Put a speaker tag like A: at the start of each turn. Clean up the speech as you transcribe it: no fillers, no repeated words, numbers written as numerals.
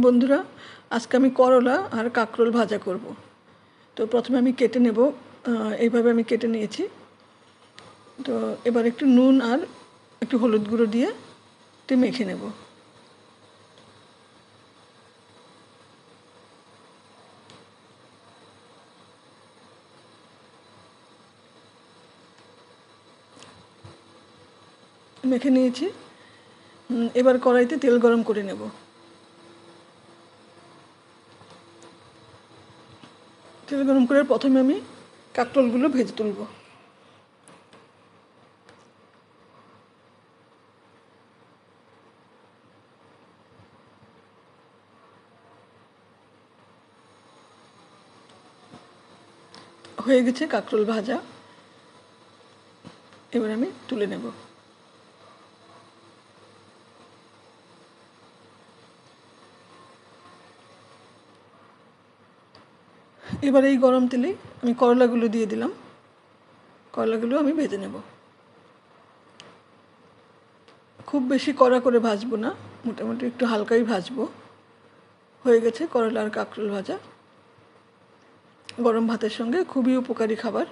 A: বন্ধুরা, আজকে আমি করলা আর কাঁকরোল ভাজা করব। তো প্রথমে আমি কেটে নেব। এইভাবে আমি কেটে নিয়েছি। তো এবার একটু নুন আর একটু হলুদ গুঁড়ো দিয়ে একটু মেখে নেব। মেখে নিয়েছি। এবার কড়াইতে তেল গরম করে নেব। তেল গরম করে প্রথমে আমি কাঁকরোলগুলো ভেজে তুলব। হয়ে গেছে কাঁকরোল ভাজা। এবার আমি তুলে নেব। এবার এই গরম তেলেই আমি করলাগুলো দিয়ে দিলাম। করলাগুলো আমি ভেজে নেব। খুব বেশি কড়া করে ভাজবো না, মোটামুটি একটু হালকাই ভাজবো। হয়ে গেছে করলা আর কাঁকরোল ভাজা। গরম ভাতের সঙ্গে খুবই উপকারী খাবার।